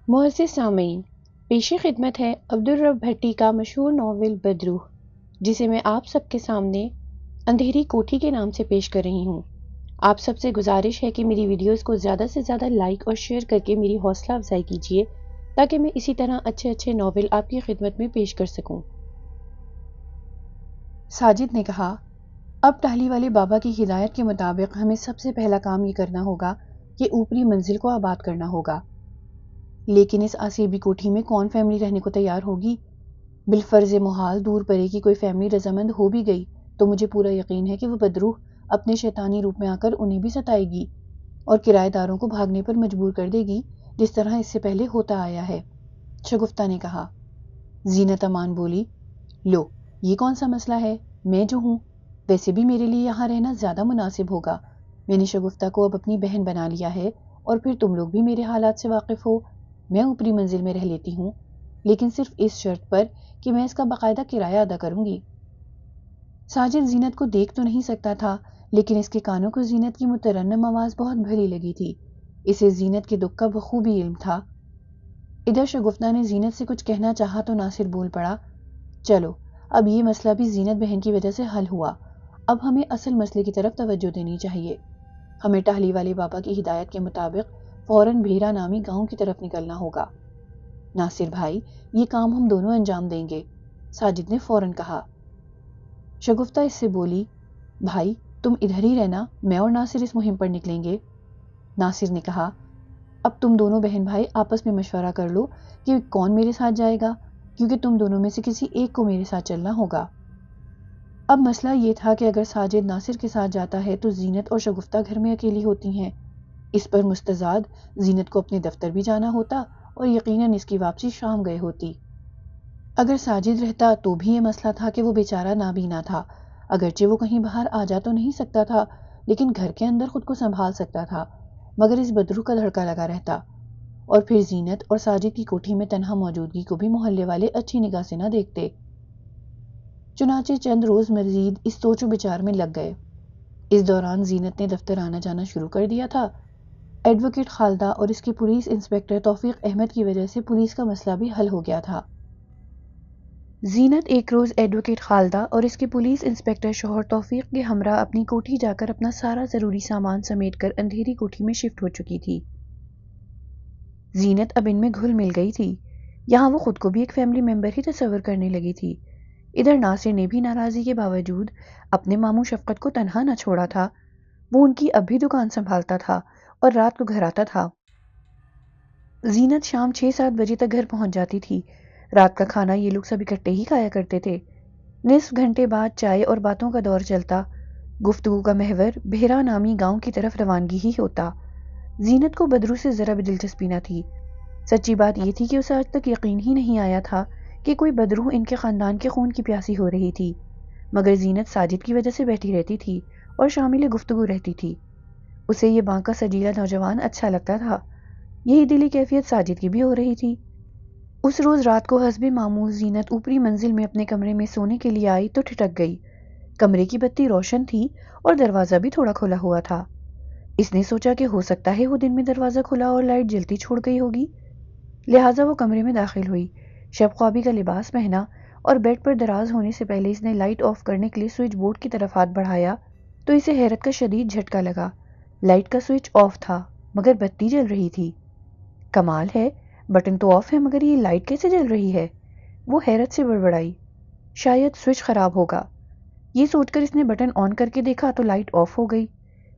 معزز سامعین، پیش خدمت ہے عبدالرب بھٹی کا مشہور ناول بدروح، جسے میں آپ سب کے سامنے اندھیری کوٹھی کے نام سے پیش کر رہی ہوں۔ آپ سب سے گزارش ہے کہ میری ویڈیوز کو زیادہ سے زیادہ لائک اور شیئر کر کے میری حوصلہ افزائی کیجیے تاکہ میں اسی طرح اچھے اچھے ناول آپ کی خدمت میں پیش کر سکوں۔ ساجد نے کہا، اب ٹہلی والے بابا کی ہدایت کے مطابق ہمیں سب سے پہلا کام یہ کرنا ہوگا کہ اوپری منزل کو آباد کرنا ہوگا۔ لیکن اس آسیبی کوٹھی میں کون فیملی رہنے کو تیار ہوگی؟ بالفرض محال دور پرے کی کوئی فیملی رضامند ہو بھی گئی تو مجھے پورا یقین ہے کہ وہ بدروح اپنے شیطانی روپ میں آ کر انہیں بھی ستائے گی اور کرایہ داروں کو بھاگنے پر مجبور کر دے گی، جس طرح اس سے پہلے ہوتا آیا ہے۔ شگفتہ نے کہا۔ زینت امان بولی، لو، یہ کون سا مسئلہ ہے؟ میں جو ہوں، ویسے بھی میرے لیے یہاں رہنا زیادہ مناسب ہوگا۔ میں نے شگفتہ کو اب اپنی بہن بنا لیا ہے اور پھر تم لوگ بھی میرے حالات سے واقف ہو۔ میں اوپری منزل میں رہ لیتی ہوں، لیکن صرف اس شرط پر کہ میں اس کا باقاعدہ کرایہ ادا کروں گی۔ ساجد زینت کو دیکھ تو نہیں سکتا تھا، لیکن اس کے کانوں کو زینت کی مترنم آواز بہت بھلی لگی تھی۔ اسے زینت کے دکھ کا بخوبی علم تھا۔ ادھر شگفتہ نے زینت سے کچھ کہنا چاہا تو ناصر بول پڑا، چلو، اب یہ مسئلہ بھی زینت بہن کی وجہ سے حل ہوا۔ اب ہمیں اصل مسئلے کی طرف توجہ دینی چاہیے۔ ہمیں ٹہلی والے بابا کی ہدایت کے مطابق فوراً بھیرا نامی گاؤں کی طرف نکلنا ہوگا۔ ناصر بھائی، یہ کام ہم دونوں انجام دیں گے، ساجد نے فوراً کہا۔ شگفتہ اس سے بولی، بھائی تم ادھر ہی رہنا، میں اور ناصر اس مہم پر نکلیں گے۔ ناصر نے کہا، اب تم دونوں بہن بھائی آپس میں مشورہ کر لو کہ کون میرے ساتھ جائے گا، کیونکہ تم دونوں میں سے کسی ایک کو میرے ساتھ چلنا ہوگا۔ اب مسئلہ یہ تھا کہ اگر ساجد ناصر کے ساتھ جاتا ہے تو زینت اور شگفتہ گھر میں اکیلی ہوتی ہیں۔ اس پر مستزاد زینت کو اپنے دفتر بھی جانا ہوتا اور یقیناً اس کی واپسی شام گئے ہوتی۔ اگر ساجد رہتا تو بھی یہ مسئلہ تھا کہ وہ بیچارہ نابینا تھا، اگرچہ وہ کہیں باہر آ جا تو نہیں سکتا تھا، لیکن گھر کے اندر خود کو سنبھال سکتا تھا، مگر اس بدروح کا دھڑکا لگا رہتا، اور پھر زینت اور ساجد کی کوٹھی میں تنہا موجودگی کو بھی محلے والے اچھی نگاہ سے نہ دیکھتے۔ چنانچہ چند روز مزید اس سوچ و بچار میں لگ گئے۔ اس دوران زینت نے دفتر آنا جانا شروع کر دیا تھا۔ ایڈوکیٹ خالدہ اور اس کے پولیس انسپکٹر توفیق احمد کی وجہ سے پولیس کا مسئلہ بھی حل ہو گیا تھا۔ زینت ایک روز ایڈوکیٹ خالدہ اور اس کے پولیس انسپکٹر شوہر توفیق کے ہمراہ اپنی کوٹھی جا کر اپنا سارا ضروری سامان سمیٹ کر اندھیری کوٹھی میں شفٹ ہو چکی تھی۔ زینت اب ان میں گھل مل گئی تھی، یہاں وہ خود کو بھی ایک فیملی ممبر ہی تصور کرنے لگی تھی۔ ادھر ناصر نے بھی ناراضی کے باوجود اپنے ماموں شفقت کو تنہا نہ چھوڑا تھا، وہ ان کی اب بھی دکان سنبھالتا تھا اور رات کو گھر آتا تھا۔ زینت شام 6-7 بجے تک گھر پہنچ جاتی تھی۔ رات کا کھانا یہ لوگ سب اکٹھے ہی کھایا کرتے تھے۔ نصف گھنٹے بعد چائے اور باتوں کا دور چلتا، گفتگو کا محور بھیرا نامی گاؤں کی طرف روانگی ہی ہوتا۔ زینت کو بدروح سے ذرا بھی دلچسپی نہ تھی۔ سچی بات یہ تھی کہ اسے آج تک یقین ہی نہیں آیا تھا کہ کوئی بدروح ان کے خاندان کے خون کی پیاسی ہو رہی تھی، مگر زینت ساجد کی وجہ سے بیٹھی رہتی تھی اور شامل گفتگو رہتی تھی۔ اسے یہ بانکا سجیلا نوجوان اچھا لگتا تھا، یہی دلی کیفیت ساجد کی بھی ہو رہی تھی۔ اس روز رات کو حسب معمول زینت اوپری منزل میں اپنے کمرے میں سونے کے لیے آئی تو ٹھٹک گئی۔ کمرے کی بتی روشن تھی اور دروازہ بھی تھوڑا کھلا ہوا تھا۔ اس نے سوچا کہ ہو سکتا ہے وہ دن میں دروازہ کھلا اور لائٹ جلتی چھوڑ گئی ہوگی، لہٰذا وہ کمرے میں داخل ہوئی، شب خوابی کا لباس پہنا اور بیڈ پر دراز ہونے سے پہلے اس نے لائٹ آف کرنے کے لیے سوئچ بورڈ کی طرف ہاتھ بڑھایا تو اسے حیرت کا شدید جھٹکا لگا۔ لائٹ کا سوئچ آف تھا مگر بتی جل رہی تھی۔ کمال ہے، بٹن تو آف ہے مگر یہ لائٹ کیسے جل رہی ہے؟ وہ حیرت سے بڑبڑائی، شاید سوئچ خراب ہوگا۔ یہ سوچ کر اس نے بٹن آن کر کے دیکھا تو لائٹ آف ہو گئی۔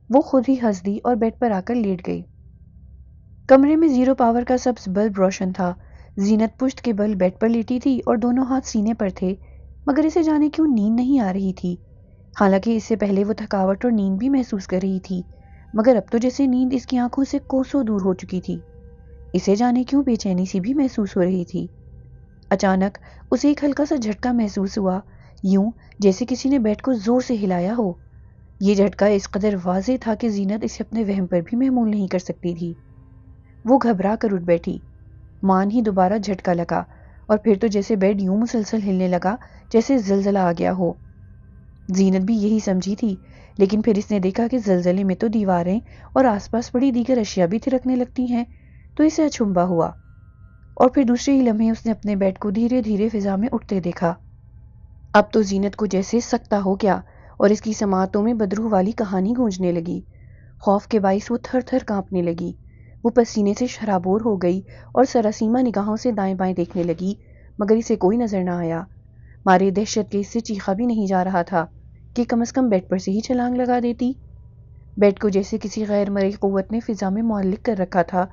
وہ خود ہی ہنس دی اور بیڈ پر آ کر لیٹ گئی۔ کمرے میں 0 پاور کا سبز بلب روشن تھا۔ زینت پشت کے بل بیڈ پر لیٹی تھی اور دونوں ہاتھ سینے پر تھے، مگر اسے جانے کیوں نیند نہیں آ رہی تھی۔ حالانکہ اس سے پہلے وہ تھکاوٹ اور نیند بھی محسوس کر رہی تھی، مگر اب تو جیسے نیند اس کی آنکھوں سے کوسوں دور ہو چکی تھی۔ اسے جانے کیوں بے چینی سی بھی محسوس ہو رہی تھی۔ اچانک اسے ایک ہلکا سا جھٹکا محسوس ہوا، یوں جیسے کسی نے بیڈ کو زور سے ہلایا ہو۔ یہ جھٹکا اس قدر واضح تھا کہ زینت اسے اپنے وہم پر بھی محمول نہیں کر سکتی تھی۔ وہ گھبرا کر اٹھ بیٹھی، مان ہی دوبارہ جھٹکا لگا اور پھر تو جیسے بیڈ یوں مسلسل ہلنے لگا جیسے زلزلہ آ گیا ہو۔ زینت بھی یہی سمجھی تھی، لیکن پھر اس نے دیکھا کہ زلزلے میں تو دیواریں اور آس پاس پڑی دیگر اشیاء بھی تھرکنے لگتی ہیں، تو اسے اچنبھا ہوا۔ اور پھر دوسرے ہی لمحے اس نے اپنے بیڈ کو دھیرے دھیرے فضا میں اٹھتے دیکھا۔ اب تو زینت کو جیسے سکتا ہو گیا اور اس کی سماعتوں میں بدروح والی کہانی گونجنے لگی۔ خوف کے باعث وہ تھر تھر کانپنے لگی۔ وہ پسینے سے شرابور ہو گئی اور سراسیمہ نگاہوں سے دائیں بائیں دیکھنے لگی، مگر اسے کوئی نظر نہ آیا۔ مارے دہشت کے اس سے چیخا بھی نہیں جا رہا تھا کہ کم از کم بیڈ پر سے ہی چھلانگ لگا دیتی۔ بیڈ کو جیسے کسی غیر مرئی قوت نے فضا میں معلق کر رکھا تھا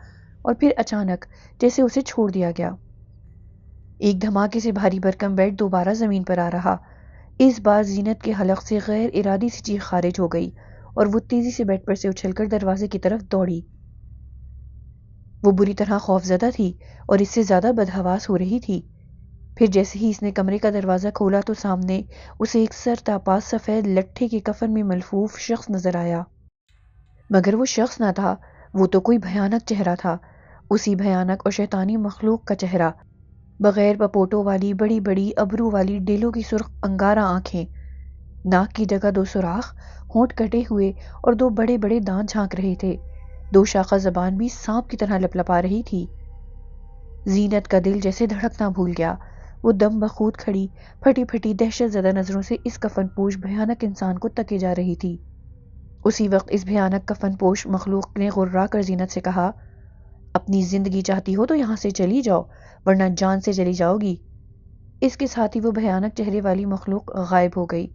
اور پھر اچانک جیسے اسے چھوڑ دیا گیا۔ ایک دھماکے سے بھاری بھرکم بیڈ دوبارہ زمین پر آ رہا۔ اس بار زینت کے حلق سے غیر ارادی سی چیخ خارج ہو گئی اور وہ تیزی سے بیڈ پر سے اچھل کر دروازے کی طرف دوڑی۔ وہ بری طرح خوف زدہ تھی اور اس سے زیادہ بدحواس ہو رہی تھی۔ پھر جیسے ہی اس نے کمرے کا دروازہ کھولا تو سامنے اسے ایک سر تاپا سفید لٹھے کے کفن میں ملفوف شخص نظر آیا۔ مگر وہ شخص نہ تھا، وہ تو کوئی بھیانک چہرہ تھا، اسی بھیانک اور شیطانی مخلوق کا چہرہ، بغیر پپوٹوں والی بڑی بڑی ابرو والی ڈیلوں کی سرخ انگارہ آنکھیں، ناک کی جگہ 2 سوراخ، ہونٹ کٹے ہوئے اور 2 بڑے بڑے دانت جھانک رہے تھے، 2 شاخہ زبان بھی سانپ کی طرح لپلپا رہی تھی۔ زینت کا دل جیسے دھڑکنا بھول گیا۔ وہ دم بخود کھڑی پھٹی پھٹی دہشت زدہ نظروں سے اس کفن پوش بھیانک انسان کو تکے جا رہی تھی۔ اسی وقت اس بھیانک کفن پوش مخلوق نے غرا کر زینت سے کہا، اپنی زندگی چاہتی ہو تو یہاں سے چلی جاؤ، ورنہ جان سے چلی جاؤ گی۔ اس کے ساتھ ہی وہ بھیانک چہرے والی مخلوق غائب ہو گئی۔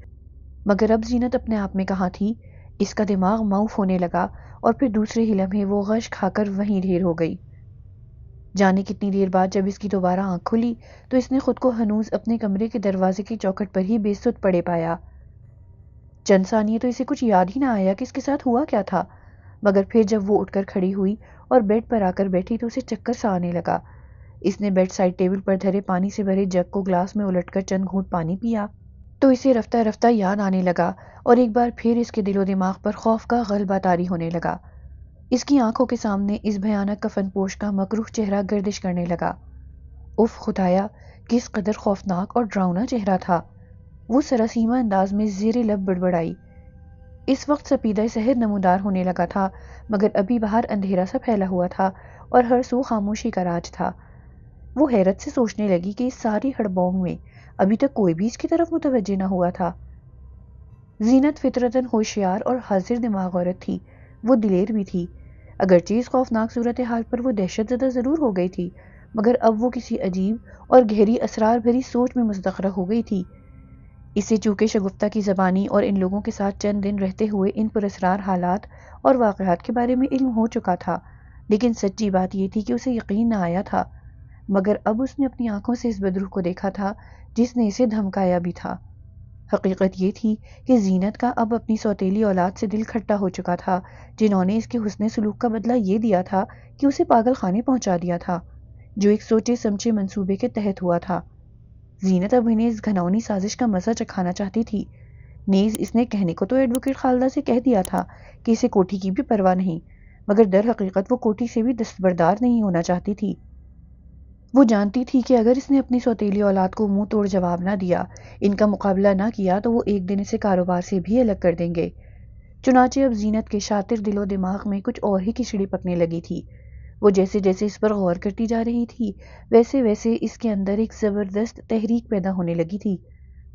مگر اب زینت اپنے آپ میں کہاں تھی؟ اس کا دماغ معوف ہونے لگا اور پھر دوسرے ہی لمحے وہ غش کھا کر وہیں ڈھیر ہو گئی۔ جانے کتنی دیر بعد جب اس کی دوبارہ آنکھ کھلی تو اس نے خود کو ہنوز اپنے کمرے کے دروازے کی چوکھٹ پر ہی بے سد پڑے پایا۔ چند ثانیے تو اسے کچھ یاد ہی نہ آیا کہ اس کے ساتھ ہوا کیا تھا، مگر پھر جب وہ اٹھ کر کھڑی ہوئی اور بیڈ پر آ کر بیٹھی تو اسے چکر سا آنے لگا۔ اس نے بیڈ سائڈ ٹیبل پر دھرے پانی سے بھرے جگ کو گلاس میں الٹ کر چند گھونٹ پانی پیا تو اسے رفتہ رفتہ یاد آنے لگا اور ایک بار پھر اس کے دل و دماغ پر خوف کا غلبہ طاری ہونے لگا۔ اس کی آنکھوں کے سامنے اس بھیانک کفن پوش کا مکروہ چہرہ گردش کرنے لگا۔ اف خدایا، کس قدر خوفناک اور ڈراؤنا چہرہ تھا! وہ سراسیمہ انداز میں زیر لب بڑبڑائی۔ اس وقت سپیدہ سحر نمودار ہونے لگا تھا، مگر ابھی باہر اندھیرا سا پھیلا ہوا تھا اور ہر سو خاموشی کا راج تھا۔ وہ حیرت سے سوچنے لگی کہ اس ساری ہڑبونگ میں ابھی تک کوئی بھی اس کی طرف متوجہ نہ ہوا تھا۔ زینت فطرتاً ہوشیار اور حاضر دماغ عورت تھی، وہ دلیر بھی تھی۔ اگرچہ اس خوفناک صورتحال پر وہ دہشت زدہ ضرور ہو گئی تھی، مگر اب وہ کسی عجیب اور گہری اسرار بھری سوچ میں مستغرق ہو گئی تھی۔ اسے چونکہ شگفتہ کی زبانی اور ان لوگوں کے ساتھ چند دن رہتے ہوئے ان پراسرار حالات اور واقعات کے بارے میں علم ہو چکا تھا، لیکن سچی بات یہ تھی کہ اسے یقین نہ آیا تھا۔ مگر اب اس نے اپنی آنکھوں سے اس بدروح کو دیکھا تھا جس نے اسے دھمکایا بھی تھا۔ حقیقت یہ تھی کہ زینت کا اب اپنی سوتیلی اولاد سے دل کھٹا ہو چکا تھا، جنہوں نے اس کے حسن سلوک کا بدلہ یہ دیا تھا کہ اسے پاگل خانے پہنچا دیا تھا، جو ایک سوچے سمجھے منصوبے کے تحت ہوا تھا۔ زینت اب انہیں اس گھناؤنی سازش کا مزہ چکھانا چاہتی تھی۔ نیز اس نے کہنے کو تو ایڈوکیٹ خالدہ سے کہہ دیا تھا کہ اسے کوٹھی کی بھی پرواہ نہیں، مگر در حقیقت وہ کوٹھی سے بھی دستبردار نہیں ہونا چاہتی تھی۔ وہ جانتی تھی کہ اگر اس نے اپنی سوتیلی اولاد کو منہ توڑ جواب نہ دیا، ان کا مقابلہ نہ کیا، تو وہ ایک دن اسے کاروبار سے بھی الگ کر دیں گے۔ چنانچہ اب زینت کے شاطر دل و دماغ میں کچھ اور ہی کھچڑی پکنے لگی تھی۔ وہ جیسے جیسے اس پر غور کرتی جا رہی تھی، ویسے ویسے اس کے اندر ایک زبردست تحریک پیدا ہونے لگی تھی،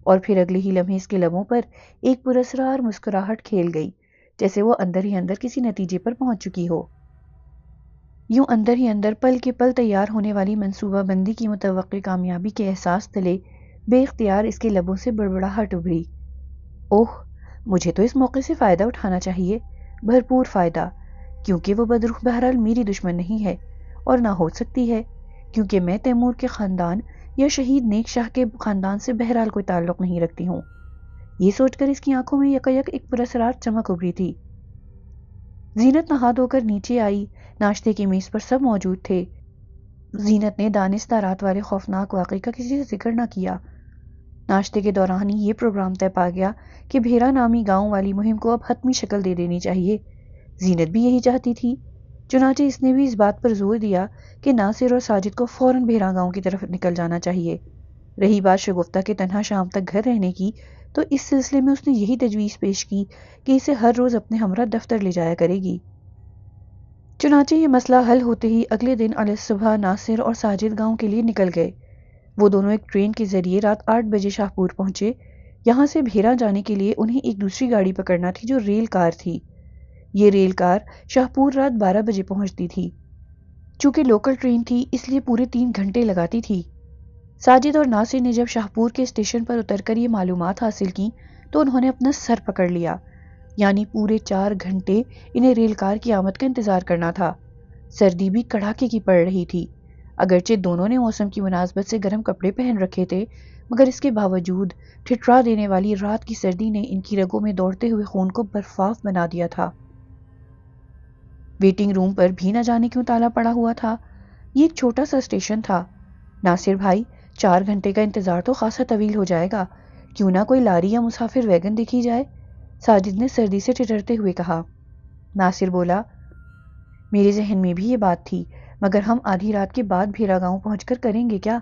اور پھر اگلے ہی لمحے اس کے لبوں پر ایک پراسرار مسکراہٹ کھیل گئی، جیسے وہ اندر ہی اندر کسی نتیجے پر پہنچ چکی ہو۔ یوں اندر ہی اندر پل کے پل تیار ہونے والی منصوبہ بندی کی متوقع کامیابی کے احساس تلے بے اختیار اس کے لبوں سے بڑبڑاہٹ ابھری۔ اوہ، مجھے تو اس موقع سے فائدہ اٹھانا چاہیے، بھرپور فائدہ، کیونکہ وہ بدروح بہرحال میری دشمن نہیں ہے، اور نہ ہو سکتی ہے، کیونکہ میں تیمور کے خاندان یا شہید نیک شاہ کے خاندان سے بہرحال کوئی تعلق نہیں رکھتی ہوں۔ یہ سوچ کر اس کی آنکھوں میں یکایک ایک پراسرار چمک ابھری تھی۔ زینت نہا دھو کر نیچے آئی، ناشتے کی میز پر سب موجود تھے۔ زینت نے دانستہ رات والے خوفناک واقعے کا کسی سے ذکر نہ کیا۔ ناشتے کے دوران ہی یہ پروگرام طے پا گیا کہ بھیرا نامی گاؤں والی مہم کو اب حتمی شکل دے دینی چاہیے۔ زینت بھی یہی چاہتی تھی، چنانچہ اس نے بھی اس بات پر زور دیا کہ ناصر اور ساجد کو فوراً بھیرا گاؤں کی طرف نکل جانا چاہیے۔ رہی بات شگفتہ کے تنہا شام تک گھر رہنے کی، تو اس سلسلے میں اس نے یہی تجویز پیش کی کہ اسے ہر روز اپنے ہمراہ دفتر لے جایا کرے گی۔ چنانچہ یہ مسئلہ حل ہوتے ہی اگلے دن علیہ صبح ناصر اور ساجد گاؤں کے لیے نکل گئے۔ وہ دونوں ایک ٹرین کے ذریعے رات 8 بجے شاہپور پہنچے۔ یہاں سے بھیرا جانے کے لیے انہیں ایک دوسری گاڑی پکڑنا تھی جو ریل کار تھی۔ یہ ریل کار شاہپور رات 12 بجے پہنچتی تھی۔ چونکہ لوکل ٹرین تھی اس لیے پورے 3 گھنٹے لگاتی تھی۔ ساجد اور ناصر نے جب شاہپور کے اسٹیشن پر اتر کر یہ معلومات حاصل کی تو انہوں نے اپنا سر پکڑ لیا، یعنی پورے 4 گھنٹے انہیں ریل کار کی آمد کا انتظار کرنا تھا۔ سردی بھی کڑاکے کی پڑ رہی تھی۔ اگرچہ دونوں نے موسم کی مناسبت سے گرم کپڑے پہن رکھے تھے، مگر اس کے باوجود ٹھٹرا دینے والی رات کی سردی نے ان کی رگوں میں دوڑتے ہوئے خون کو برفاف بنا دیا تھا۔ ویٹنگ روم پر بھی نہ جانے کیوں تالا پڑا ہوا تھا۔ یہ ایک چھوٹا سا اسٹیشن تھا۔ ناصر بھائی، 4 گھنٹے کا انتظار تو خاصا طویل ہو جائے گا، کیوں نہ کوئی لاری یا مسافر ویگن دیکھی جائے؟ ساجد نے سردی سے ٹھٹرتے ہوئے کہا۔ ناصر بولا، میرے ذہن میں بھی یہ بات تھی، مگر ہم آدھی رات کے بعد بھیرا گاؤں پہنچ کر کریں گے کیا؟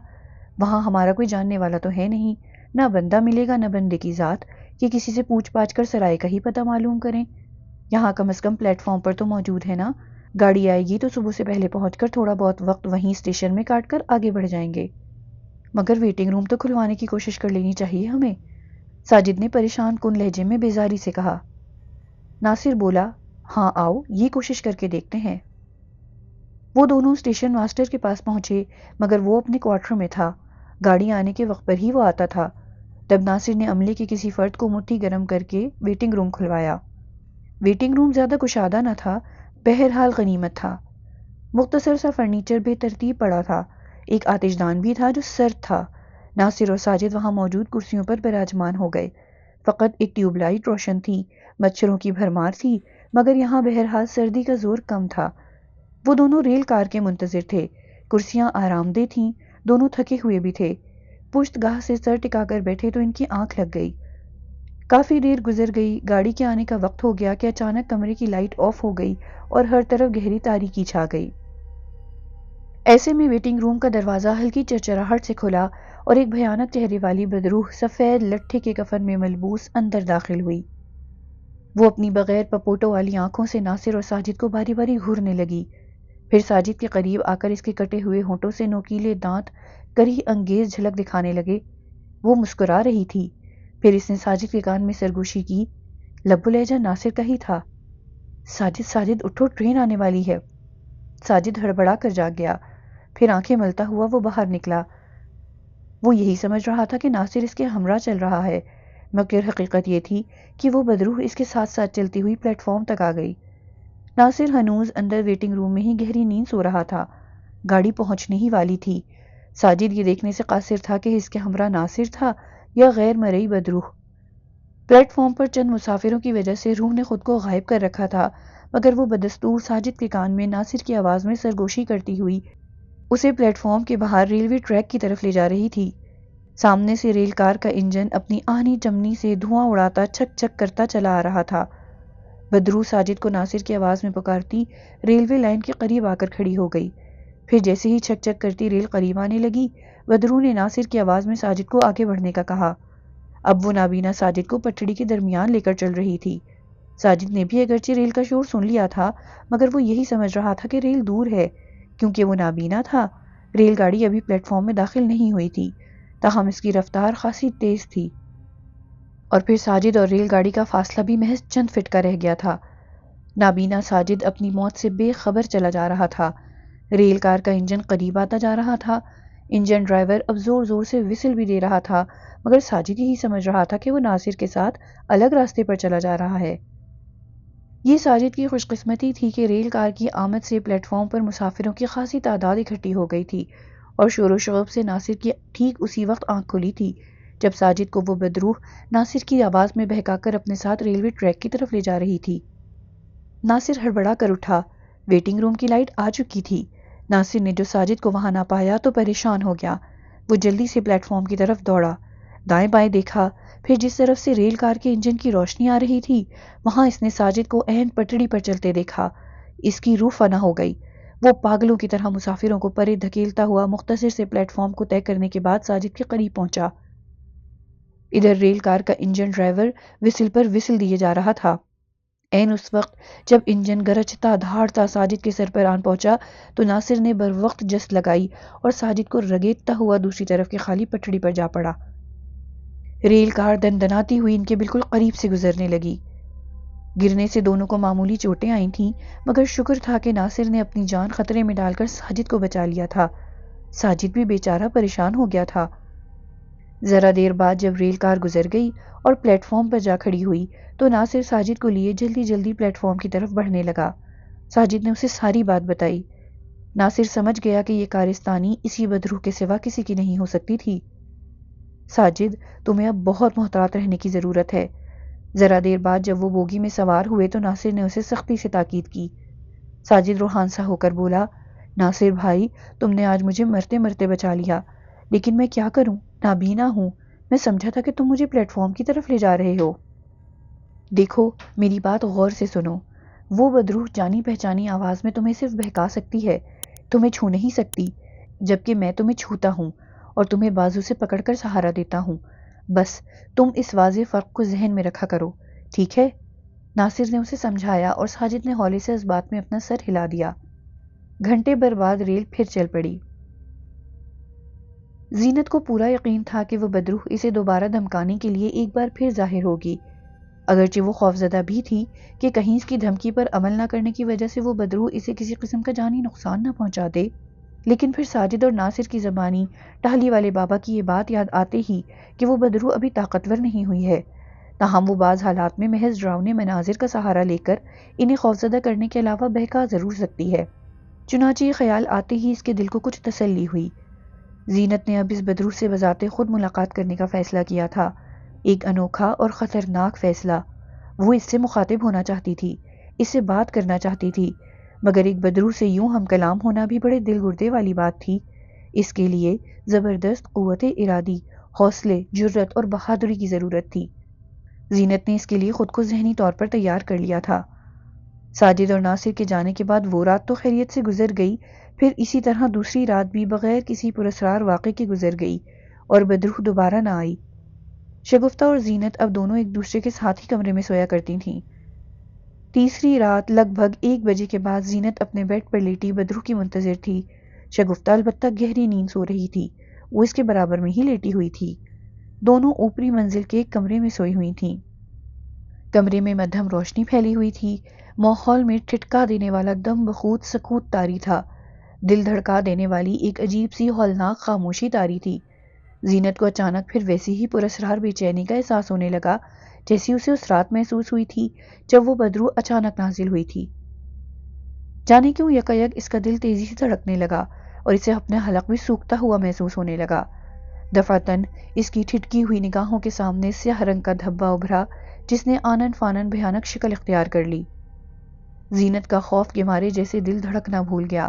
وہاں ہمارا کوئی جاننے والا تو ہے نہیں، نہ بندہ ملے گا نہ بندے کی ذات، کہ کسی سے پوچھ پاچھ کر سرائے کا ہی پتہ معلوم کریں۔ یہاں کم از کم پلیٹ فارم پر تو موجود ہے نا، گاڑی آئے گی تو صبح سے پہلے پہنچ کر تھوڑا بہت وقت وہیں اسٹیشن میں کاٹ کر آگے بڑھ جائیں گے۔ مگر ویٹنگ روم تو کھلوانے کی کوشش کر لینی چاہیے ہمیں، ساجد نے پریشان کن لہجے میں بیزاری سے کہا۔ ناصر بولا، ہاں آؤ یہ کوشش کر کے دیکھتے ہیں۔ وہ دونوں اسٹیشن ماسٹر کے پاس پہنچے، مگر وہ اپنے کوارٹر میں تھا۔ گاڑی آنے کے وقت پر ہی وہ آتا تھا۔ تب ناصر نے عملے کے کسی فرد کو مٹھی گرم کر کے ویٹنگ روم کھلوایا۔ ویٹنگ روم زیادہ کشادہ نہ تھا، بہرحال غنیمت تھا۔ مختصر سا فرنیچر بے ترتیب پڑا تھا، ایک آتش دان بھی تھا جو سرد تھا۔ ناصر اور ساجد وہاں موجود کرسیوں پر براجمان ہو گئے۔ فقط ایک ٹیوب لائٹ روشن تھی، مچھروں کی بھرمار تھی، مگر یہاں بہرحال سردی کا زور کم تھا۔ وہ دونوں ریل کار کے منتظر تھے۔ کرسیاں آرام دہ تھیں، دونوں تھکے ہوئے بھی تھے۔ پشت گاہ سے سر ٹکا کر بیٹھے تو ان کی آنکھ لگ گئی۔ کافی دیر گزر گئی، گاڑی کے آنے کا وقت ہو گیا کہ اچانک کمرے کی لائٹ آف ہو گئی اور ہر طرف گہری تاریکی چھا گئی۔ ایسے میں ویٹنگ روم کا دروازہ ہلکی چرچراہٹ سے کھلا اور ایک بھیانک چہرے والی بدروح سفید لٹھے کے کفن میں ملبوس اندر داخل ہوئی۔ وہ اپنی بغیر پپوٹوں والی آنکھوں سے ناصر اور ساجد کو باری باری گھورنے لگی، پھر ساجد کے قریب آ کر اس کے کٹے ہوئے ہونٹوں سے نوکیلے دانت کریہ انگیز جھلک دکھانے لگے۔ وہ مسکرا رہی تھی۔ پھر اس نے ساجد کے کان میں سرگوشی کی۔ لب و لہجہ ناصر کا ہی تھا۔ ساجد ساجد اٹھو، ٹرین آنے والی ہے۔ ساجد ہڑبڑا کر جاگ گیا، پھر آنکھیں ملتا ہوا وہ باہر نکلا۔ وہ یہی سمجھ رہا تھا کہ ناصر اس کے ہمراہ چل رہا ہے، مگر حقیقت یہ تھی کہ وہ بدروح اس کے ساتھ ساتھ چلتی ہوئی پلیٹ فارم تک آ گئی۔ ناصر ہنوز اندر ویٹنگ روم میں ہی گہری نیند سو رہا تھا۔ گاڑی پہنچنے ہی والی تھی۔ ساجد یہ دیکھنے سے قاصر تھا کہ اس کے ہمراہ ناصر تھا یا غیر مرئی بدروح۔ پلیٹ فارم پر چند مسافروں کی وجہ سے روح نے خود کو غائب کر رکھا تھا، مگر وہ بدستور ساجد کے کان میں ناصر کی آواز میں سرگوشی کرتی ہوئی اسے پلیٹ فارم کے باہر ریلوے ٹریک کی طرف لے جا رہی تھی۔ سامنے سے ریل کار کا انجن اپنی آہنی چمنی سے دھواں اڑاتا چھک چھک کرتا چلا آ رہا تھا۔ بدروح ساجد کو ناصر کی آواز میں پکارتی ریلوے لائن کے قریب آ کر کھڑی ہو گئی۔ پھر جیسے ہی چھک چھک کرتی ریل قریب آنے لگی، بدروح نے ناصر کی آواز میں ساجد کو آگے بڑھنے کا کہا۔ اب وہ نابینا ساجد کو پٹڑی کے درمیان لے کر چل رہی تھی۔ ساجد نے بھی اگرچہ ریل کا شور سن لیا تھا، مگر وہ یہی سمجھ رہا تھا کہ ریل دور ہے، کیونکہ وہ نابینا تھا۔ ریل گاڑی ابھی پلیٹ فارم میں داخل نہیں ہوئی تھی، تاہم اس کی رفتار خاصی تیز تھی، اور پھر ساجد اور ریل گاڑی کا فاصلہ بھی محض چند فٹ کا رہ گیا تھا۔ نابینا ساجد اپنی موت سے بے خبر چلا جا رہا تھا۔ ریل کار کا انجن قریب آتا جا رہا تھا۔ انجن ڈرائیور اب زور زور سے وسل بھی دے رہا تھا، مگر ساجد یہی سمجھ رہا تھا کہ وہ ناصر کے ساتھ الگ راستے پر چلا جا رہا ہے۔ یہ ساجد کی خوش قسمتی تھی کہ ریل کار کی آمد سے پلیٹ فارم پر مسافروں کی خاصی تعداد اکٹھی ہو گئی تھی، اور شور و شغب سے ناصر کی ٹھیک اسی وقت آنکھ کھلی تھی جب ساجد کو وہ بدروح ناصر کی آواز میں بہکا کر اپنے ساتھ ریلوے ٹریک کی طرف لے جا رہی تھی۔ ناصر ہڑبڑا کر اٹھا۔ ویٹنگ روم کی لائٹ آ چکی تھی۔ ناصر نے جو ساجد کو وہاں نہ پایا تو پریشان ہو گیا۔ وہ جلدی سے پلیٹ فارم کی طرف دوڑا، دائیں بائیں دیکھا، پھر جس طرف سے ریل کار کے انجن کی روشنی آ رہی تھی وہاں اس نے ساجد کو عین پٹڑی پر چلتے دیکھا۔ اس کی روح فنا ہو گئی۔ وہ پاگلوں کی طرح مسافروں کو پرے دھکیلتا ہوا مختصر سے پلیٹ فارم کو طے کرنے کے بعد ساجد کے قریب پہنچا۔ ادھر ریل کار کا انجن ڈرائیور وسل پر وسل دیے جا رہا تھا۔ عین اس وقت جب انجن گرجتا دھاڑتا ساجد کے سر پر آن پہنچا تو ناصر نے بر وقت جست لگائی اور ساجد کو رگیدتا ہوا دوسری طرف کی خالی پٹڑی پر جا پڑا۔ ریل کار دندناتی ہوئی ان کے بالکل قریب سے گزرنے لگی۔ گرنے سے دونوں کو معمولی چوٹیں آئی تھیں، مگر شکر تھا کہ ناصر نے اپنی جان خطرے میں ڈال کر ساجد کو بچا لیا تھا۔ ساجد بھی بیچارہ پریشان ہو گیا تھا۔ ذرا دیر بعد جب ریل کار گزر گئی اور پلیٹ فارم پر جا کھڑی ہوئی تو ناصر ساجد کو لیے جلدی جلدی پلیٹ فارم کی طرف بڑھنے لگا۔ ساجد نے اسے ساری بات بتائی۔ ناصر سمجھ گیا کہ یہ کارستانی اسی بدروح کے سوا کسی کی نہیں ہو سکتی تھی۔ ساجد، تمہیں اب بہت محتاط رہنے کی ضرورت ہے۔ ذرا دیر بعد جب وہ بوگی میں سوار ہوئے تو ناصر نے اسے سختی سے تاکید کی۔ ساجد روحان سا ہو کر بولا، ناصر بھائی، تم نے آج مجھے مرتے مرتے بچا لیا، لیکن میں کیا کروں، نابینا ہوں۔ میں سمجھا تھا کہ تم مجھے پلیٹ فارم کی طرف لے جا رہے ہو۔ دیکھو، میری بات غور سے سنو۔ وہ بدروح جانی پہچانی آواز میں تمہیں صرف بہکا سکتی ہے، تمہیں چھو نہیں سکتی، جبکہ میں تمہیں چھوتا ہوں اور تمہیں بازو سے پکڑ کر سہارا دیتا ہوں۔ بس تم اس واضح فرق کو ذہن میں رکھا کرو، ٹھیک ہے؟ ناصر نے اسے سمجھایا اور ساجد نے ہولے سے اس بات میں اپنا سر ہلا دیا۔ گھنٹے بھر بعد ریل پھر چل پڑی۔ زینت کو پورا یقین تھا کہ وہ بدروح اسے دوبارہ دھمکانے کے لیے ایک بار پھر ظاہر ہوگی، اگرچہ وہ خوفزدہ بھی تھی کہ کہیں اس کی دھمکی پر عمل نہ کرنے کی وجہ سے وہ بدروح اسے کسی قسم کا جانی نقصان نہ پہنچا دے۔ لیکن پھر ساجد اور ناصر کی زبانی ٹہلی والے بابا کی یہ بات یاد آتے ہی کہ وہ بدروح ابھی طاقتور نہیں ہوئی ہے، تاہم وہ بعض حالات میں محض ڈراؤنے مناظر کا سہارا لے کر انہیں خوفزدہ کرنے کے علاوہ بہکا ضرور سکتی ہے۔ چنانچہ یہ خیال آتے ہی اس کے دل کو کچھ تسلی ہوئی۔ زینت نے اب اس بدروح سے بذات خود ملاقات کرنے کا فیصلہ کیا تھا، ایک انوکھا اور خطرناک فیصلہ۔ وہ اس سے مخاطب ہونا چاہتی تھی، اس سے بات کرنا چاہتی تھی، مگر ایک بدروح سے یوں ہم کلام ہونا بھی بڑے دل گردے والی بات تھی۔ اس کے لیے زبردست قوت ارادی، حوصلے، جرأت اور بہادری کی ضرورت تھی۔ زینت نے اس کے لیے خود کو ذہنی طور پر تیار کر لیا تھا۔ ساجد اور ناصر کے جانے کے بعد وہ رات تو خیریت سے گزر گئی، پھر اسی طرح دوسری رات بھی بغیر کسی پراسرار واقعے کے گزر گئی اور بدروح دوبارہ نہ آئی۔ شگفتہ اور زینت اب دونوں ایک دوسرے کے ساتھ ہی کمرے میں سویا کرتی تھیں۔ تیسری رات لگ بھگ 1 بجے کے بعد زینت اپنے بیڈ پر لیٹی بدروح کی منتظر تھی۔ شگفتہ البتہ گہری نیند سو رہی تھی، وہ اس کے برابر میں ہی لیٹی ہوئی تھی۔ دونوں اوپری منزل کے ایک کمرے میں سوئی ہوئی تھیں۔ کمرے میں مدھم روشنی پھیلی ہوئی تھی، ماحول میں ٹھٹکا دینے والا دم بخود سکوت طاری تھا، دل دھڑکا دینے والی ایک عجیب سی ہولناک خاموشی طاری تھی۔ زینت کو اچانک پھر ویسی ہی پراسرار بے چینی کا احساس ہونے لگا جیسی اسے اس رات محسوس ہوئی تھی جب وہ بدروح اچانک نازل ہوئی تھی۔ جانے کیوں یکایک اس کا دل تیزی سے دھڑکنے لگا اور اسے اپنا حلق بھی سوکھتا ہوا محسوس ہونے لگا۔ دفعتاً اس کی ٹھٹکی ہوئی نگاہوں کے سامنے سیاہ رنگ کا دھبا ابھرا جس نے آنن فانن بھیانک شکل اختیار کر لی۔ زینت کا خوف کے مارے جیسے دل دھڑکنا بھول گیا۔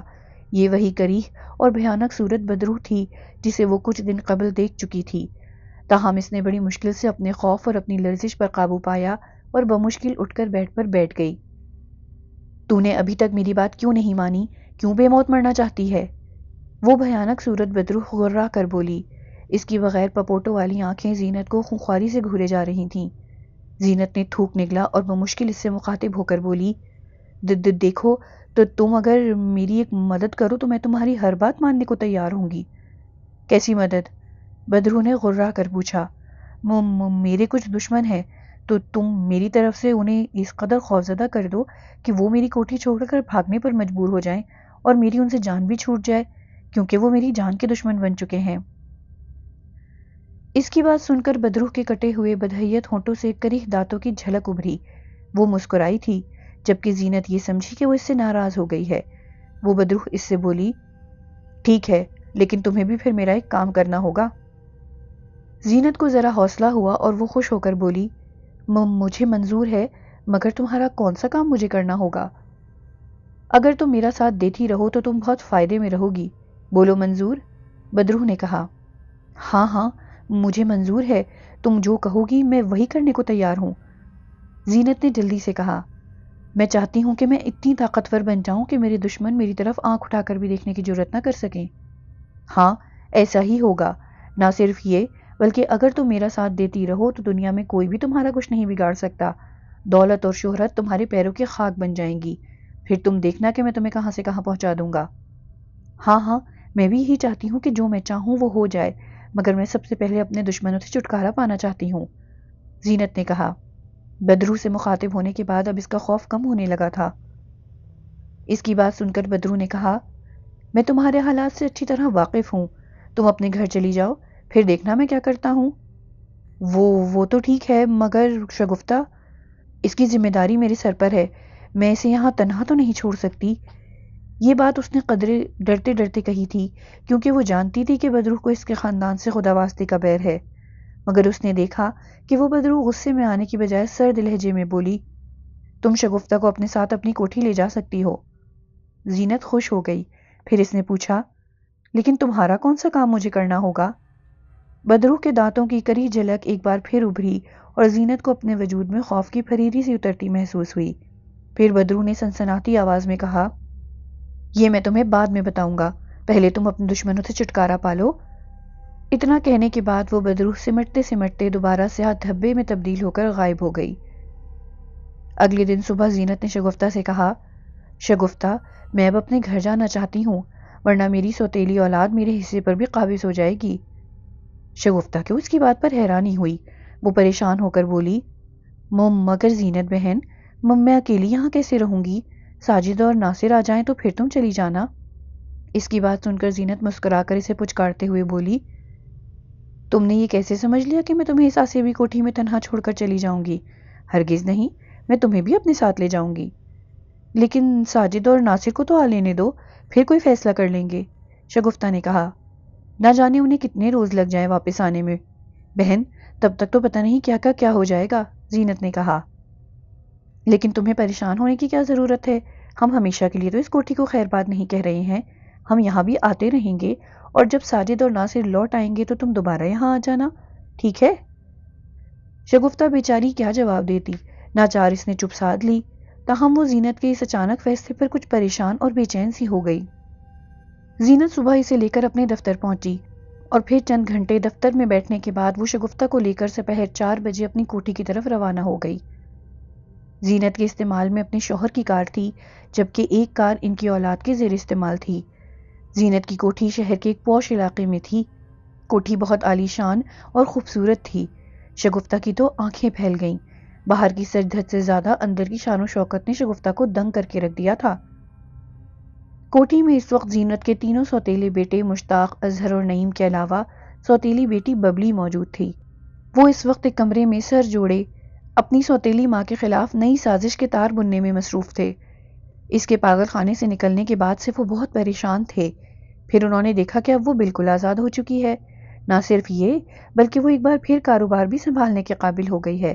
یہ وہی کریح اور بھیانک صورت بدروح تھی جسے وہ کچھ دن قبل دیکھ چکی تھی، تاہم اس نے بڑی مشکل سے اپنے خوف اور اپنی لرزش پر قابو پایا اور بمشکل اٹھ کر بیڈ پر بیٹھ گئی۔ تو نے ابھی تک میری بات کیوں نہیں مانی؟ کیوں بے موت مرنا چاہتی ہے؟ وہ بھیانک صورت بدروح غرا کر بولی۔ اس کی بغیر پپوٹوں والی آنکھیں زینت کو خونخواری سے گھورے جا رہی تھیں۔ زینت نے تھوک نگلا اور بمشکل اس سے مخاطب ہو کر بولی، دیکھو، تو تم اگر میری ایک مدد کرو تو میں تمہاری ہر بات ماننے کو تیار ہوں گی۔ کیسی مدد؟ بدروح نے غرا کر پوچھا۔ میرے کچھ دشمن ہیں، تو تم میری طرف سے انہیں اس قدر خوفزدہ کر دو کہ وہ میری کوٹھی چھوڑ کر بھاگنے پر مجبور ہو جائیں اور میری ان سے جان بھی چھوٹ جائے، کیونکہ وہ میری جان کے دشمن بن چکے ہیں۔ اس کی بات سن کر بدروح کے کٹے ہوئے بدحیت ہونٹوں سے کریح دانتوں کی جھلک ابھری۔ وہ مسکرائی تھی، جبکہ زینت یہ سمجھی کہ وہ اس سے ناراض ہو گئی ہے۔ وہ بدروح اس سے بولی، ٹھیک ہے، لیکن تمہیں بھی پھر میرا ایک کام کرنا ہوگا۔ زینت کو ذرا حوصلہ ہوا اور وہ خوش ہو کر بولی، مجھے منظور ہے، مگر تمہارا کون سا کام مجھے کرنا ہوگا؟ اگر تم میرا ساتھ دیتی رہو تو تم بہت فائدے میں رہو گی، بولو منظور؟ بدروح نے کہا۔ ہاں ہاں، مجھے منظور ہے، تم جو کہو گی میں وہی کرنے کو تیار ہوں۔ زینت نے جلدی سے کہا، میں چاہتی ہوں کہ میں اتنی طاقتور بن جاؤں کہ میرے دشمن میری طرف آنکھ اٹھا کر بھی دیکھنے کی جرأت نہ کر سکیں۔ ہاں، ایسا ہی ہوگا، نہ صرف یہ بلکہ اگر تم میرا ساتھ دیتی رہو تو دنیا میں کوئی بھی تمہارا کچھ نہیں بگاڑ سکتا۔ دولت اور شہرت تمہارے پیروں کی خاک بن جائیں گی، پھر تم دیکھنا کہ میں تمہیں کہاں سے کہاں پہنچا دوں گا۔ ہاں ہاں، میں بھی یہی چاہتی ہوں کہ جو میں چاہوں وہ ہو جائے، مگر میں سب سے پہلے اپنے دشمنوں سے چھٹکارا پانا چاہتی ہوں، زینت نے کہا۔ بدرو سے مخاطب ہونے کے بعد اب اس کا خوف کم ہونے لگا تھا۔ اس کی بات سن کر بدرو نے کہا، میں تمہارے حالات سے اچھی طرح واقف ہوں، تم اپنے گھر چلی جاؤ، پھر دیکھنا میں کیا کرتا ہوں۔ وہ تو ٹھیک ہے، مگر شگفتہ، اس کی ذمہ داری میرے سر پر ہے، میں اسے یہاں تنہا تو نہیں چھوڑ سکتی۔ یہ بات اس نے قدرے ڈرتے ڈرتے کہی تھی، کیونکہ وہ جانتی تھی کہ بدرو کو اس کے خاندان سے خدا واسطے کا بیر ہے، مگر اس نے دیکھا کہ وہ بدرو غصے میں آنے کی بجائے سرد لہجے میں بولی، تم شگفتہ کو اپنے ساتھ اپنی کوٹھی لے جا سکتی ہو۔ زینت خوش ہو گئی، پھر اس نے پوچھا، لیکن تمہارا کون سا کام مجھے کرنا ہوگا؟ بدرو کے دانتوں کی کری جھلک ایک بار پھر ابھری اور زینت کو اپنے وجود میں خوف کی پھریری سی اترتی محسوس ہوئی۔ پھر بدرو نے سنسناتی آواز میں کہا، یہ میں تمہیں بعد میں بتاؤں گا، پہلے تم اپنے دشمنوں سے چھٹکارا پالو۔ اتنا کہنے کے بعد وہ بدرو سمٹتے سمٹتے دوبارہ سیاہ دھبے میں تبدیل ہو کر غائب ہو گئی۔ اگلے دن صبح زینت نے شگفتہ سے کہا، شگفتہ، میں اب اپنے گھر جانا چاہتی ہوں، ورنہ میری سوتیلی اولاد میرے حصے پر بھی قابض ہو جائے گی۔ شگفتہ کو اس کی بات پر حیرانی ہوئی، وہ پریشان ہو کر بولی، مگر زینت بہن، میں اکیلی یہاں کیسے رہوں گی؟ ساجد اور ناصر آ جائیں تو پھر تم چلی جانا۔ اس کی بات سن کر زینت مسکرا کر اسے پچکارتے ہوئے بولی، تم نے یہ کیسے سمجھ لیا کہ میں تمہیں اس آسیبی کوٹھی میں تنہا چھوڑ کر چلی جاؤں گی؟ ہرگز نہیں، میں تمہیں بھی اپنے ساتھ لے جاؤں گی۔ لیکن ساجد اور ناصر کو تو آ لینے دو، پھر کوئی فیصلہ کر لیں گے، شگفتہ نے کہا۔ نہ جانے انہیں کتنے روز لگ جائیں واپس آنے میں، بہن، تب تک تو پتہ نہیں کیا ہو جائے گا، زینت نے کہا۔ لیکن تمہیں پریشان ہونے کی کیا ضرورت ہے؟ ہم ہمیشہ کے لیے تو اس کوٹھی کو خیر بات نہیں کہہ رہے ہیں، ہم یہاں بھی آتے رہیں گے، اور جب ساجد اور ناصر لوٹ آئیں گے تو تم دوبارہ یہاں آ جانا، ٹھیک ہے؟ شگفتہ بیچاری کیا جواب دیتی، ناچار اس نے چپ سادھ لی، تاہم وہ زینت کے اس اچانک فیصلے پر کچھ پریشان اور بے چین سی ہو گئی۔ زینت صبح اسے لے کر اپنے دفتر پہنچی، اور پھر چند گھنٹے دفتر میں بیٹھنے کے بعد وہ شگفتہ کو لے کر سپہر 4 بجے اپنی کوٹھی کی طرف روانہ ہو گئی۔ زینت کے استعمال میں اپنے شوہر کی کار تھی، جبکہ ایک کار ان کی اولاد کے زیر استعمال تھی۔ زینت کی کوٹھی شہر کے ایک پوش علاقے میں تھی۔ کوٹھی بہت عالی شان اور خوبصورت تھی۔ شگفتہ کی تو آنکھیں پھیل گئیں، باہر کی سج دھج سے زیادہ اندر کی شان و شوکت نے شگفتہ کو دنگ کر کے رکھ دیا تھا۔ کوٹھی میں اس وقت زینت کے تینوں سوتیلے بیٹے مشتاق، اظہر اور نعیم کے علاوہ سوتیلی بیٹی ببلی موجود تھی۔ وہ اس وقت ایک کمرے میں سر جوڑے اپنی سوتیلی ماں کے خلاف نئی سازش کے تار بننے میں مصروف تھے۔ اس کے پاگل خانے سے نکلنے کے بعد سے وہ بہت پریشان تھے۔ پھر انہوں نے دیکھا کہ اب وہ بالکل آزاد ہو چکی ہے، نہ صرف یہ بلکہ وہ ایک بار پھر کاروبار بھی سنبھالنے کے قابل ہو گئی ہے۔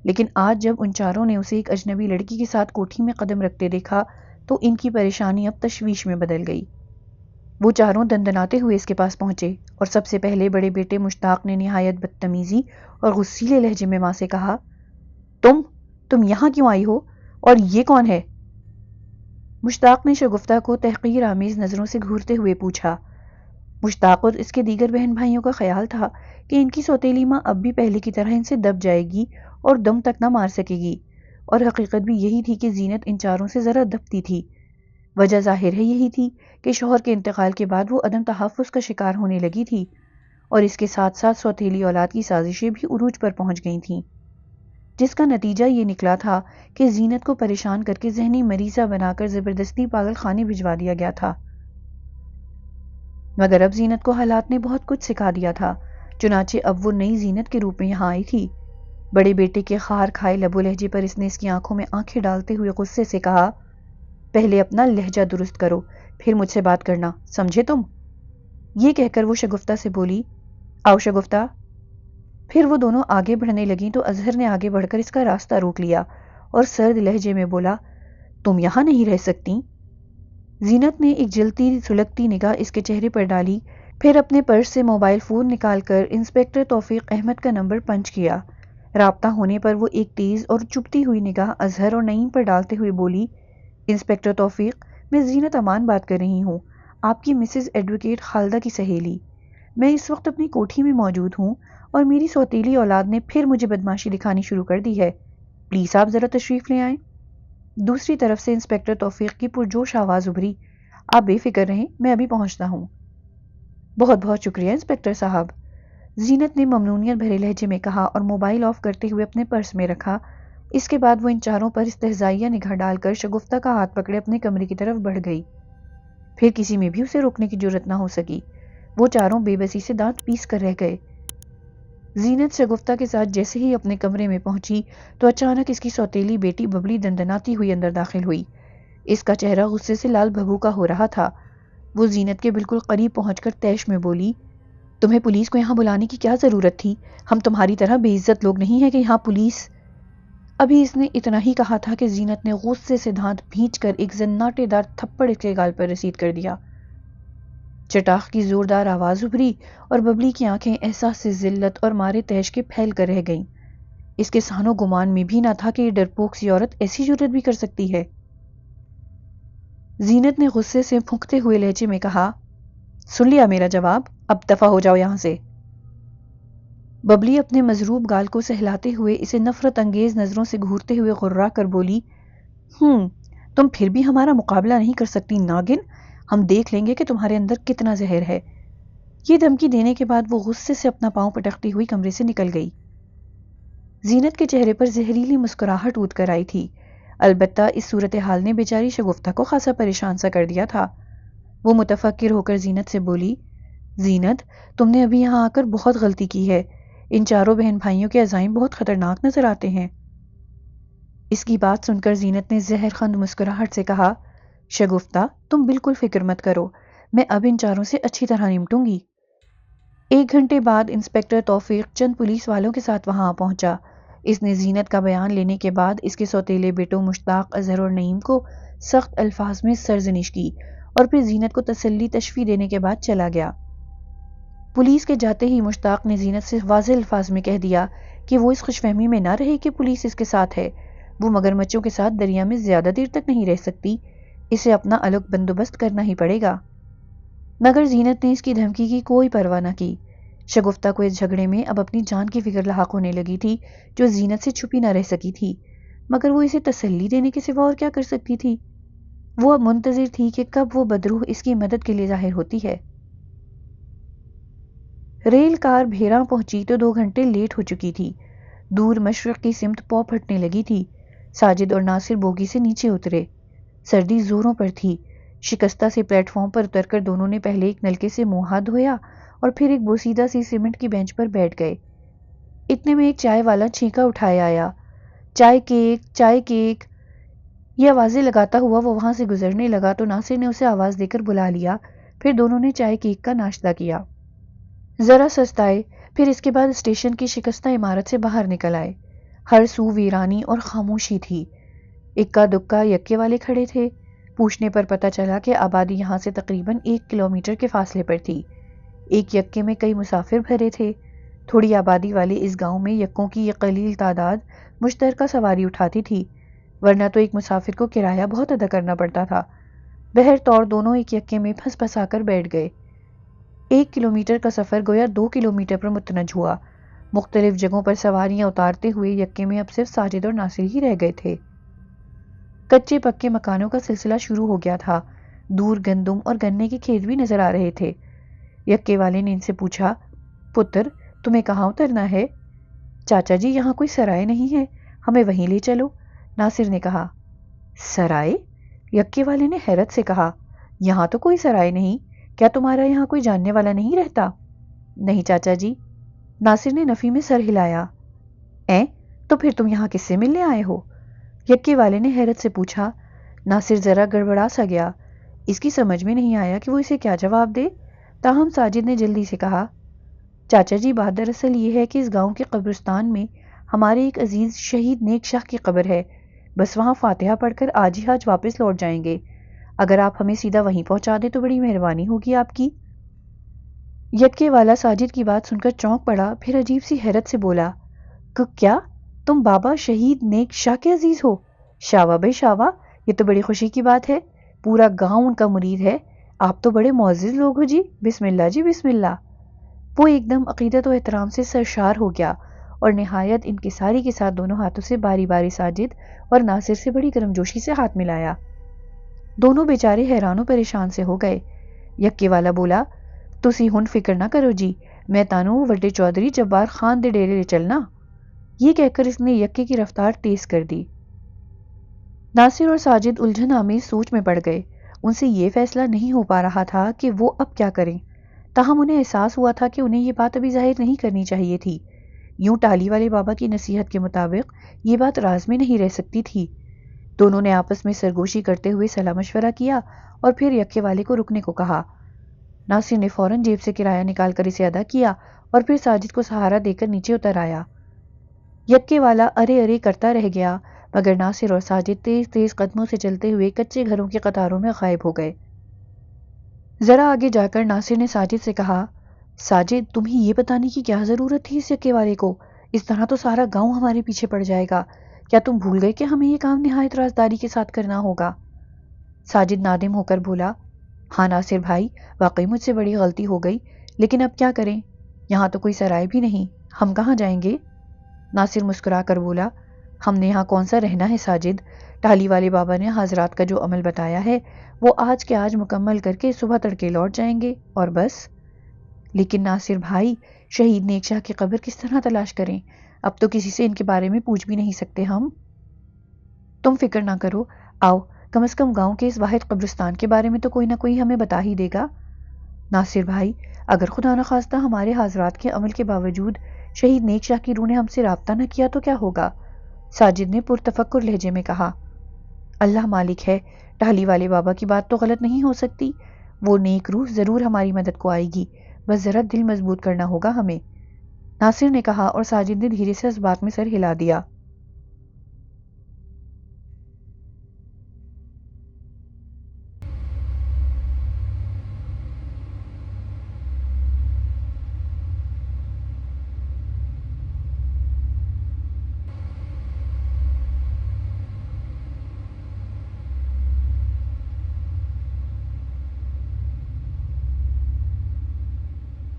لیکن آج جب ان چاروں نے اسے ایک اجنبی لڑکی کے ساتھ کوٹھی میں قدم رکھتے دیکھا تو ان کی پریشانی اب تشویش میں بدل گئی۔ وہ چاروں دندناتے ہوئے اس کے پاس پہنچے اور سب سے پہلے بڑے بیٹے مشتاق نے نہایت بدتمیزی اور غصیلے لہجے میں ماں سے کہا، تم یہاں کیوں آئی ہو، اور یہ کون ہے؟ مشتاق نے شگفتہ کو تحقیر آمیز نظروں سے گھورتے ہوئے پوچھا۔ مشتاق اور اس کے دیگر بہن بھائیوں کا خیال تھا کہ ان کی سوتیلی ماں اب بھی پہلے کی طرح ان سے دب جائے گی اور دم تک نہ مار سکے گی، اور حقیقت بھی یہی تھی کہ زینت ان چاروں سے ذرا دبتی تھی۔ وجہ ظاہر ہے یہی تھی کہ شوہر کے انتقال کے بعد وہ عدم تحفظ کا شکار ہونے لگی تھی، اور اس کے ساتھ ساتھ سوتیلی اولاد کی سازشیں بھی عروج پر پہنچ گئی تھیں، جس کا نتیجہ یہ نکلا تھا کہ زینت کو پریشان کر کے ذہنی مریضہ بنا کر زبردستی پاگل خانے بھجوا دیا گیا تھا۔ مگر اب زینت کو حالات نے بہت کچھ سکھا دیا تھا، چنانچہ اب وہ نئی زینت کے روپ میں یہاں آئی تھی۔ بڑے بیٹے کے خار کھائے لب و لہجے پر اس نے اس کی آنکھوں میں آنکھیں ڈالتے ہوئے غصے سے کہا، پہلے اپنا لہجہ درست کرو، پھر مجھ سے بات کرنا، سمجھے تم؟ یہ کہہ کر وہ شگفتہ سے بولی، آؤ شگفتہ۔ پھر وہ دونوں آگے بڑھنے لگیں تو اظہر نے آگے بڑھ کر اس کا راستہ روک لیا اور سرد لہجے میں بولا، تم یہاں نہیں رہ سکتی۔ زینت نے ایک جلتی سلگتی نگاہ اس کے چہرے پر ڈالی، پھر اپنے پرس سے موبائل فون نکال کر انسپکٹر توفیق احمد کا نمبر پنچ کیا۔ رابطہ ہونے پر وہ ایک تیز اور چبھتی ہوئی نگاہ اظہر اور نعیم پر ڈالتے ہوئے بولی، انسپکٹر توفیق، میں زینت امان بات کر رہی ہوں، آپ کی مسز ایڈوکیٹ خالدہ کی سہیلی۔ میں اس وقت اپنی کوٹھی میں موجود ہوں اور میری سوتیلی اولاد نے پھر مجھے بدماشی دکھانی شروع کر دی ہے۔ پلیز آپ ذرا تشریف لے آئیں۔ دوسری طرف سے انسپکٹر توفیق کی پرجوش آواز ابھری، آپ بے فکر رہیں، میں ابھی پہنچتا ہوں۔ بہت بہت شکریہ انسپکٹر صاحب، زینت نے ممنونیت بھرے لہجے میں کہا اور موبائل آف کرتے ہوئے اپنے پرس میں رکھا۔ اس کے بعد وہ ان چاروں پر استہزائیہ نگاہ ڈال کر شگفتہ کا ہاتھ پکڑے اپنے کمرے کی طرف بڑھ گئی۔ پھر کسی میں بھی اسے روکنے کی جرت نہ ہو سکی۔ وہ چاروں بے بسی سے دانت پیس کر رہ گئے۔ زینت شگفتہ کے ساتھ جیسے ہی اپنے کمرے میں پہنچی تو اچانک اس کی سوتیلی بیٹی ببلی دندناتی ہوئی اندر داخل ہوئی۔ اس کا چہرہ غصے سے لال بھبوکا ہو رہا تھا۔ وہ زینت کے بالکل قریب پہنچ کر طیش میں بولی، تمہیں پولیس کو یہاں بلانے کی کیا ضرورت تھی؟ ہم تمہاری طرح بے عزت لوگ نہیں ہیں کہ یہاں پولیس… ابھی اس نے اتنا ہی کہا تھا کہ زینت نے غصے سے دھانت بھینچ کر ایک زناٹے دار تھپڑ اس کے گال پر رسید کر دیا۔ چٹاخ کی زوردار آواز ابھری اور ببلی کی آنکھیں احساس سے ذلت اور مارے تیش کے پھیل کر رہ گئیں۔ اس کے سان و گمان میں بھی نہ تھا کہ یہ ڈرپوک سی عورت ایسی جرت بھی کر سکتی ہے۔ زینت نے غصے سے پھونکتے ہوئے لہجے میں کہا، سن لیا میرا جواب، اب دفع ہو جاؤ یہاں سے۔ ببلی اپنے مضروب گال کو سہلاتے ہوئے اسے نفرت انگیز نظروں سے گھورتے ہوئے غرا کر بولی، تم پھر بھی ہمارا مقابلہ نہیں کر سکتی ناگن، ہم دیکھ لیں گے کہ تمہارے اندر کتنا زہر ہے۔ یہ دھمکی دینے کے بعد وہ غصے سے اپنا پاؤں پٹکتی ہوئی کمرے سے نکل گئی۔ زینت کے چہرے پر زہریلی مسکراہٹ اٹھ کر آئی تھی، البتہ اس صورتحال نے بیچاری شگفتہ کو خاصا پریشان سا کر دیا تھا۔ وہ متفکر ہو کر زینت سے بولی، زینت تم نے ابھی یہاں آ کر بہت غلطی کی ہے، ان چاروں بہن بھائیوں کے عزائم بہت خطرناک نظر آتے ہیں۔ اس کی بات سن کر زینت نے زہر خند مسکراہٹ سے کہا، شگفتہ تم بالکل فکر مت کرو، میں اب ان چاروں سے اچھی طرح نمٹوں گی۔ 1 گھنٹے بعد انسپکٹر توفیق چند پولیس والوں کے ساتھ وہاں پہنچا۔ اس نے زینت کا بیان لینے کے بعد اس کے سوتیلے بیٹوں مشتاق، اظہر اور نعیم کو سخت الفاظ میں سرزنش کی اور پھر زینت کو تسلی تشفی دینے کے بعد چلا گیا۔ پولیس کے جاتے ہی مشتاق نے زینت سے واضح الفاظ میں کہہ دیا کہ وہ اس خوش فہمی میں نہ رہے کہ پولیس اس کے ساتھ ہے، وہ مگرمچھوں کے ساتھ دریا میں زیادہ دیر تک نہیں رہ سکتی، اسے اپنا الگ بندوبست کرنا ہی پڑے گا۔ مگر زینت نے اس کی دھمکی کی کوئی پرواہ نہ کی۔ شگفتہ کو اس جھگڑے میں اب اپنی جان کی فکر لاحق ہونے لگی تھی جو زینت سے چھپی نہ رہ سکی تھی، مگر وہ اسے تسلی دینے کے سوا اور کیا کر سکتی تھی؟ وہ اب منتظر تھی کہ کب وہ بدروح اس کی مدد کے لیے ظاہر ہوتی ہے۔ ریل کار بھیراں پہنچی تو 2 گھنٹے لیٹ ہو چکی تھی۔ دور مشرق کی سمت پو پھٹنے لگی تھی۔ ساجد اور ناصر بوگی سے نیچے اترے۔ سردی زوروں پر تھی۔ شکستہ سے پلیٹ فارم پر اتر کر دونوں نے پہلے ایک نلکے سے منہ ہاتھ دھویا اور پھر ایک بوسیدہ سی سیمنٹ کی بینچ پر بیٹھ گئے۔ اتنے میں ایک چائے والا چھینکا اٹھائے آیا، چائے کیک، چائے کیک۔ یہ آوازیں لگاتا ہوا وہ وہاں سے گزرنے لگا تو ناصر نے اسے آواز دے کر بلا لیا، پھر دونوں نے چائے کیک کا ناشتہ کیا۔ ذرا سستائے، پھر اس کے بعد اسٹیشن کی شکستہ عمارت سے باہر نکل آئے۔ ہر سو ویرانی اور خاموشی تھی۔ اکا دکا یکے والے کھڑے تھے۔ پوچھنے پر پتہ چلا کہ آبادی یہاں سے تقریباً 1 کلومیٹر کے فاصلے پر تھی۔ ایک یکے میں کئی مسافر بھرے تھے۔ تھوڑی آبادی والے اس گاؤں میں یکوں کی یہ قلیل تعداد مشترکہ سواری اٹھاتی تھی، ورنہ تو ایک مسافر کو کرایہ بہت ادا کرنا پڑتا تھا۔ بہرطور دونوں ایک یکے میں پھنس پھنسا کر بیٹھ گئے۔ 1 کلومیٹر کا سفر گویا 2 کلومیٹر پر متنج ہوا۔ مختلف جگہوں پر سواریاں اتارتے ہوئے یکے میں اب صرف ساجد اور ناصر ہی رہ گئے تھے۔ کچے پکے مکانوں کا سلسلہ شروع ہو گیا تھا۔ دور گندم اور گنے کے کھیت بھی نظر آ رہے تھے۔ یکے والے نے ان سے پوچھا، پتر تمہیں کہاں اترنا ہے؟ چاچا جی یہاں کوئی سرائے نہیں ہے، ہمیں وہیں لے چلو، ناصر نے کہا۔ سرائے؟ یکے والے نے حیرت سے کہا، یہاں تو کوئی سرائے نہیں، کیا تمہارا یہاں کوئی جاننے والا نہیں رہتا؟ نہیں چاچا جی، ناصر نے نفی میں سر ہلایا۔ تو پھر تم یہاں کس سے ملنے آئے ہو؟ یکے والے نے حیرت سے پوچھا۔ ناصر ذرا گڑبڑا سا گیا۔ اس کی سمجھ میں نہیں آیا کہ وہ اسے کیا جواب دے، تاہم ساجد نے جلدی سے کہا، چاچا جی بات دراصل یہ ہے کہ اس گاؤں کے قبرستان میں ہمارے ایک عزیز شہید نیک شاہ کی قبر ہے، بس وہاں فاتحہ پڑھ کر آج ہی آج واپس لوٹ جائیں گے، اگر آپ ہمیں سیدھا وہیں پہنچا دیں تو بڑی مہربانی ہوگی آپ کی۔ یکے والا ساجد کی بات سن کر چونک پڑا، پھر عجیب سی حیرت سے بولا، کیا تم بابا شہید نیک شاہ کے عزیز ہو؟ شاوا بھائی شاوا، یہ تو بڑی خوشی کی بات ہے، پورا گاؤں ان کا مرید ہے، آپ تو بڑے معزز لوگ ہو جی، بسم اللہ جی بسم اللہ۔ وہ ایک دم عقیدت و احترام سے سرشار ہو گیا اور نہایت انکساری کے ساتھ دونوں ہاتھوں سے باری باری ساجد اور ناصر سے بڑی گرمجوشی سے ہاتھ ملایا۔ دونوں بیچارے حیران و پریشان سے ہو گئے۔ یکے والا بولا، تسی ہن فکر نہ کرو جی، میں تانوں وڈے چودھری جبار خان دے ڈیرے لے چلنا۔ یہ کہہ کر اس نے یکے کی رفتار تیز کر دی۔ ناصر اور ساجد الجھن آمیز سوچ میں پڑ گئے۔ ان سے یہ فیصلہ نہیں ہو پا رہا تھا کہ وہ اب کیا کریں، تاہم انہیں احساس ہوا تھا کہ انہیں یہ بات ابھی ظاہر نہیں کرنی چاہیے تھی۔ یوں ٹالی والے بابا کی نصیحت کے مطابق یہ بات راز میں نہیں رہ سکتی تھی۔ دونوں نے آپس میں سرگوشی کرتے ہوئے صلاح مشورہ کیا اور پھر یکے والے کو رکنے کو کہا۔ ناصر نے فوراً جیب سے کرایہ نکال کر اسے ادا کیا اور پھر ساجد کو سہارا دے کر نیچے اتر آیا۔ یکے والا ارے ارے کرتا رہ گیا، مگر ناصر اور ساجد تیز تیز قدموں سے چلتے ہوئے کچے گھروں کی قطاروں میں غائب ہو گئے۔ ذرا آگے جا کر ناصر نے ساجد سے کہا، ساجد تمہیں یہ بتانے کی کیا ضرورت تھی اس یکے والے کو؟ اس طرح تو سارا گاؤں ہمارے پیچھے پڑ جائے گا۔ کیا تم بھول گئے کہ ہمیں یہ کام نہایت رازداری کے ساتھ کرنا ہوگا؟ ساجد نادم ہو کر بولا، ہاں ناصر بھائی، واقعی مجھ سے بڑی غلطی ہو گئی، لیکن اب کیا کریں؟ یہاں تو کوئی سرائے بھی نہیں، ہم کہاں جائیں گے؟ ناصر مسکرا کر بولا، ہم نے یہاں کون سا رہنا ہے ساجد؟ ٹالی والے بابا نے حضرات کا جو عمل بتایا ہے وہ آج کے آج مکمل کر کے صبح تڑکے لوٹ جائیں گے اور بس۔ لیکن ناصر بھائی، شہید نیک شاہ کی قبر کس طرح تلاش کریں؟ اب تو کسی سے ان کے بارے میں پوچھ بھی نہیں سکتے ہم۔ تم فکر نہ کرو، آؤ کم از کم گاؤں کے اس واحد قبرستان کے بارے میں تو کوئی نہ کوئی ہمیں بتا ہی دے گا۔ ناصر بھائی، اگر خدا نخواستہ ہمارے حضرات کے عمل کے باوجود شہید نیک شاہ کی روح نے ہم سے رابطہ نہ کیا تو کیا ہوگا؟ ساجد نے پرتفکر لہجے میں کہا، اللہ مالک ہے، ٹہلی والے بابا کی بات تو غلط نہیں ہو سکتی، وہ نیک روح ضرور ہماری مدد کو آئے گی، بس ذرا دل مضبوط کرنا ہوگا ہمیں، ناصر نے کہا اور ساجد نے دھیرے سے اس بات میں سر ہلا دیا۔